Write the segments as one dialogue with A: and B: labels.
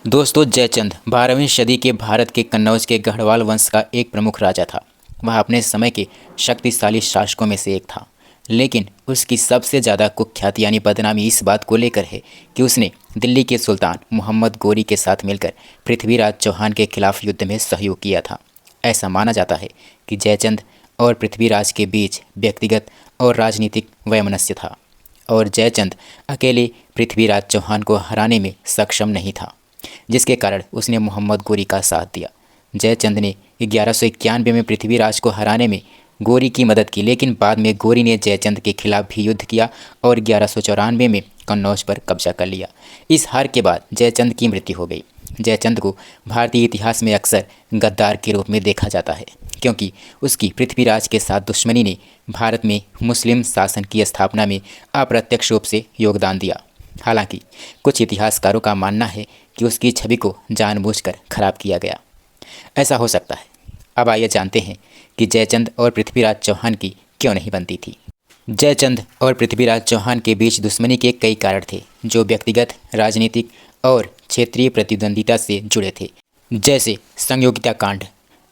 A: दोस्तों, जयचंद 12वीं सदी के भारत के कन्नौज के गढ़वाल वंश का एक प्रमुख राजा था। वह अपने समय के शक्तिशाली शासकों में से एक था, लेकिन उसकी सबसे ज़्यादा कुख्याति यानी बदनामी इस बात को लेकर है कि उसने दिल्ली के सुल्तान मोहम्मद गोरी के साथ मिलकर पृथ्वीराज चौहान के खिलाफ युद्ध में सहयोग किया था। ऐसा माना जाता है कि जयचंद और पृथ्वीराज के बीच व्यक्तिगत और राजनीतिक वैमनस्य था और जयचंद अकेले पृथ्वीराज चौहान को हराने में सक्षम नहीं था, जिसके कारण उसने मोहम्मद गोरी का साथ दिया। जयचंद ने 1191 में पृथ्वीराज को हराने में गोरी की मदद की, लेकिन बाद में गोरी ने जयचंद के खिलाफ भी युद्ध किया और 1194 में कन्नौज पर कब्जा कर लिया। इस हार के बाद जयचंद की मृत्यु हो गई। जयचंद को भारतीय इतिहास में अक्सर गद्दार के रूप में देखा जाता है, क्योंकि उसकी पृथ्वीराज के साथ दुश्मनी ने भारत में मुस्लिम शासन की स्थापना में अप्रत्यक्ष रूप से योगदान दिया। हालांकि कुछ इतिहासकारों का मानना है कि उसकी छवि को जानबूझकर खराब किया गया। ऐसा हो सकता है। अब आइए जानते हैं कि जयचंद और पृथ्वीराज चौहान की क्यों नहीं बनती थी। जयचंद और पृथ्वीराज चौहान के बीच दुश्मनी के कई कारण थे, जो व्यक्तिगत, राजनीतिक और क्षेत्रीय प्रतिद्वंदिता से जुड़े थे। जैसे संयोगिता कांड।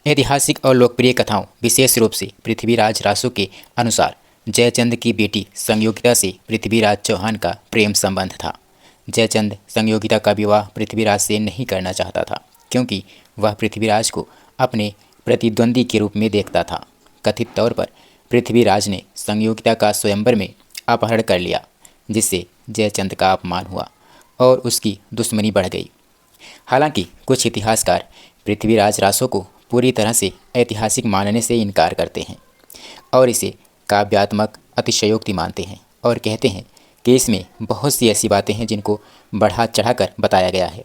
A: ऐतिहासिक और लोकप्रिय कथाओं, विशेष रूप से पृथ्वीराज रासो के अनुसार जयचंद की बेटी संयोगिता से पृथ्वीराज चौहान का प्रेम संबंध था। जयचंद संयोगिता का विवाह पृथ्वीराज से नहीं करना चाहता था, क्योंकि वह पृथ्वीराज को अपने प्रतिद्वंदी के रूप में देखता था। कथित तौर पर पृथ्वीराज ने संयोगिता का स्वयंवर में अपहरण कर लिया, जिससे जयचंद का अपमान हुआ और उसकी दुश्मनी बढ़ गई। हालांकि कुछ इतिहासकार पृथ्वीराज रासो को पूरी तरह से ऐतिहासिक मानने से इनकार करते हैं और इसे काव्यात्मक अतिशयोक्ति मानते हैं और कहते हैं कि इसमें बहुत सी ऐसी बातें हैं जिनको बढ़ा चढ़ाकर बताया गया है।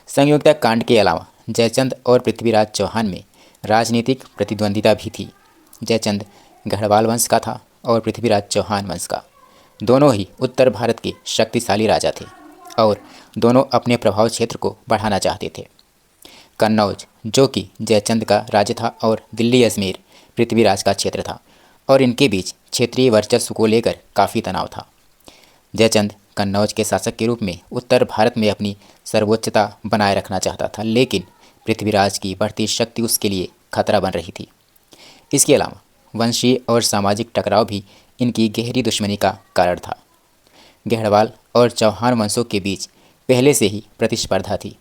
A: संयोगिता कांड के अलावा जयचंद और पृथ्वीराज चौहान में राजनीतिक प्रतिद्वंदिता भी थी। जयचंद गढ़वाल वंश का था और पृथ्वीराज चौहान वंश का। दोनों ही उत्तर भारत के शक्तिशाली राजा थे और दोनों अपने प्रभाव क्षेत्र को बढ़ाना चाहते थे। कन्नौज, जो कि जयचंद का राज्य था, और दिल्ली अजमेर पृथ्वीराज का क्षेत्र था, और इनके बीच क्षेत्रीय वर्चस्व को लेकर काफ़ी तनाव था। जयचंद कन्नौज के शासक के रूप में उत्तर भारत में अपनी सर्वोच्चता बनाए रखना चाहता था, लेकिन पृथ्वीराज की बढ़ती शक्ति उसके लिए खतरा बन रही थी। इसके अलावा वंशीय और सामाजिक टकराव भी इनकी गहरी दुश्मनी का कारण था। गढ़वाल और चौहान वंशों के बीच पहले से ही प्रतिस्पर्धा थी।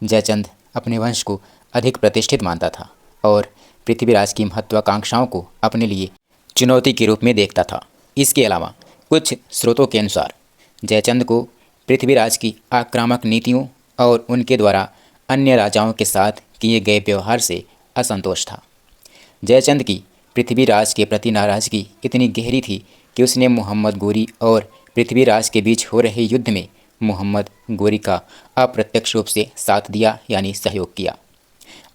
A: जयचंद अपने वंश को अधिक प्रतिष्ठित मानता था और पृथ्वीराज की महत्वाकांक्षाओं को अपने लिए चुनौती के रूप में देखता था। इसके अलावा कुछ स्रोतों के अनुसार जयचंद को पृथ्वीराज की आक्रामक नीतियों और उनके द्वारा अन्य राजाओं के साथ किए गए व्यवहार से असंतोष था। जयचंद की पृथ्वीराज के प्रति नाराज़गी इतनी गहरी थी कि उसने मोहम्मद गोरी और पृथ्वीराज के बीच हो रहे युद्ध में मोहम्मद गोरी का अप्रत्यक्ष रूप से साथ दिया, यानी सहयोग किया।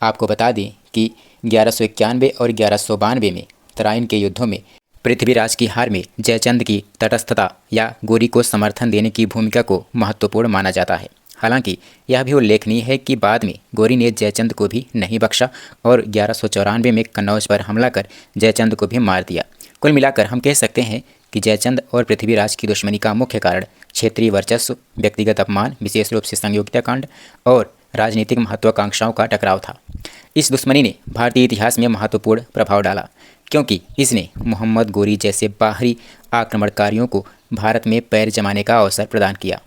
A: आपको बता दें कि 1191 और 1192 में तराइन के युद्धों में पृथ्वीराज की हार में जयचंद की तटस्थता या गोरी को समर्थन देने की भूमिका को महत्वपूर्ण माना जाता है। हालांकि यह भी उल्लेखनीय है कि बाद में गोरी ने जयचंद को भी नहीं बख्शा और 1194 में कन्नौज पर हमला कर जयचंद को भी मार दिया। कुल मिलाकर हम कह सकते हैं कि जयचंद और पृथ्वीराज की दुश्मनी का मुख्य कारण क्षेत्रीय वर्चस्व, व्यक्तिगत अपमान, विशेष रूप से संयोगिता कांड, और राजनीतिक महत्वाकांक्षाओं का टकराव था। इस दुश्मनी ने भारतीय इतिहास में महत्वपूर्ण प्रभाव डाला, क्योंकि इसने मोहम्मद गोरी जैसे बाहरी आक्रमणकारियों को भारत में पैर जमाने का अवसर प्रदान किया।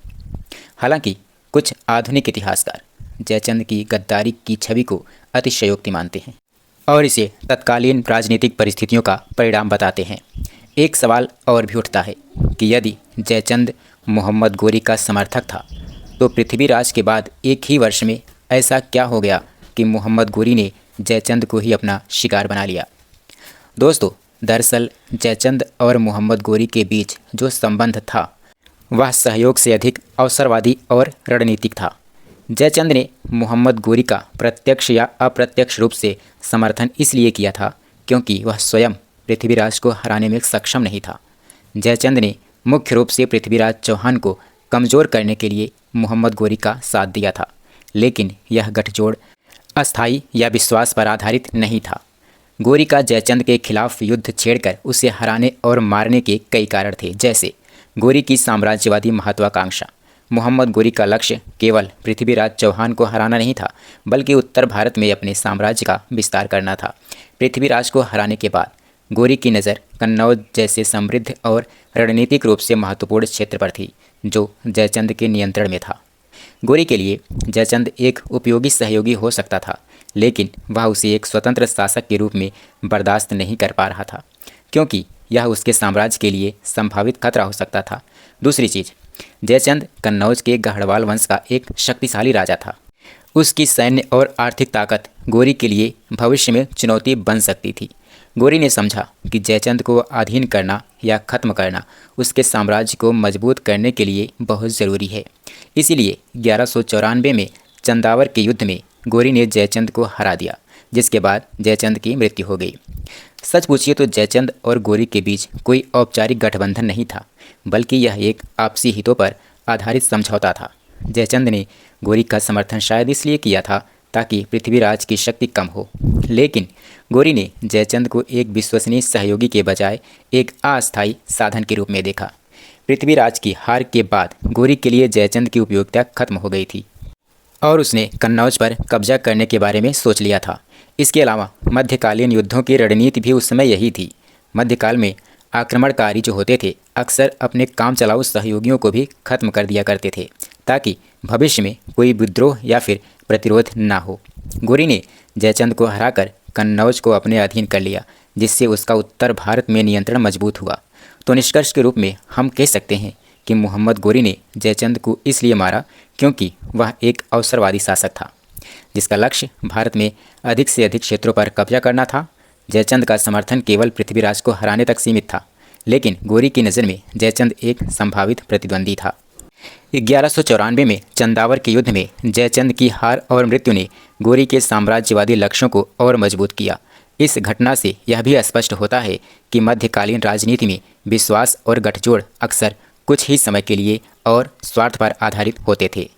A: हालांकि कुछ आधुनिक इतिहासकार जयचंद की गद्दारी की छवि को अतिशयोक्ति मानते हैं और इसे तत्कालीन राजनीतिक परिस्थितियों का परिणाम बताते हैं। एक सवाल और भी उठता है कि यदि जयचंद मोहम्मद गोरी का समर्थक था, तो पृथ्वीराज के बाद एक ही वर्ष में ऐसा क्या हो गया कि मोहम्मद गोरी ने जयचंद को ही अपना शिकार बना लिया। दोस्तों, दरअसल जयचंद और मोहम्मद गोरी के बीच जो संबंध था वह सहयोग से अधिक अवसरवादी और रणनीतिक था। जयचंद ने मोहम्मद गोरी का प्रत्यक्ष या अप्रत्यक्ष रूप से समर्थन इसलिए किया था क्योंकि वह स्वयं पृथ्वीराज को हराने में सक्षम नहीं था। जयचंद ने मुख्य रूप से पृथ्वीराज चौहान को कमज़ोर करने के लिए मोहम्मद गोरी का साथ दिया था, लेकिन यह गठजोड़ अस्थायी या विश्वास पर आधारित नहीं था। गोरी का जयचंद के खिलाफ युद्ध छेड़कर उसे हराने और मारने के कई कारण थे, जैसे गोरी की साम्राज्यवादी महत्वाकांक्षा। मोहम्मद गोरी का लक्ष्य केवल पृथ्वीराज चौहान को हराना नहीं था, बल्कि उत्तर भारत में अपने साम्राज्य का विस्तार करना था। पृथ्वीराज को हराने के बाद गोरी की नज़र कन्नौज जैसे समृद्ध और रणनीतिक रूप से महत्वपूर्ण क्षेत्र पर थी, जो जयचंद के नियंत्रण में था। गोरी के लिए जयचंद एक उपयोगी सहयोगी हो सकता था, लेकिन वह उसे एक स्वतंत्र शासक के रूप में बर्दाश्त नहीं कर पा रहा था, क्योंकि यह उसके साम्राज्य के लिए संभावित खतरा हो सकता था। दूसरी चीज़, जयचंद कन्नौज के गढ़वाल वंश का एक शक्तिशाली राजा था। उसकी सैन्य और आर्थिक ताकत गोरी के लिए भविष्य में चुनौती बन सकती थी। गोरी ने समझा कि जयचंद को अधीन करना या ख़त्म करना उसके साम्राज्य को मजबूत करने के लिए बहुत ज़रूरी है। इसीलिए 1194 में चंदावर के युद्ध में गोरी ने जयचंद को हरा दिया, जिसके बाद जयचंद की मृत्यु हो गई। सच पूछिए तो जयचंद और गोरी के बीच कोई औपचारिक गठबंधन नहीं था, बल्कि यह एक आपसी हितों पर आधारित समझौता था। जयचंद ने गोरी का समर्थन शायद इसलिए किया था ताकि पृथ्वीराज की शक्ति कम हो, लेकिन गोरी ने जयचंद को एक विश्वसनीय सहयोगी के बजाय एक अस्थायी साधन के रूप में देखा। पृथ्वीराज की हार के बाद गोरी के लिए जयचंद की उपयोगिता खत्म हो गई थी और उसने कन्नौज पर कब्जा करने के बारे में सोच लिया था। इसके अलावा मध्यकालीन युद्धों की रणनीति भी उस समय यही थी। मध्यकाल में आक्रमणकारी जो होते थे अक्सर अपने काम चलाऊ सहयोगियों को भी खत्म कर दिया करते थे, ताकि भविष्य में कोई विद्रोह या फिर प्रतिरोध ना हो। गोरी ने जयचंद को हराकर कन्नौज को अपने अधीन कर लिया, जिससे उसका उत्तर भारत में नियंत्रण मजबूत हुआ। तो निष्कर्ष के रूप में हम कह सकते हैं कि मोहम्मद गोरी ने जयचंद को इसलिए मारा क्योंकि वह एक अवसरवादी शासक था, जिसका लक्ष्य भारत में अधिक से अधिक क्षेत्रों पर कब्जा करना था। जयचंद का समर्थन केवल पृथ्वीराज को हराने तक सीमित था, लेकिन गोरी की नज़र में जयचंद एक संभावित प्रतिद्वंदी था। 1194 में चंदावर के युद्ध में जयचंद की हार और मृत्यु ने गोरी के साम्राज्यवादी लक्ष्यों को और मजबूत किया। इस घटना से यह भी स्पष्ट होता है कि मध्यकालीन राजनीति में विश्वास और गठजोड़ अक्सर कुछ ही समय के लिए और स्वार्थ पर आधारित होते थे।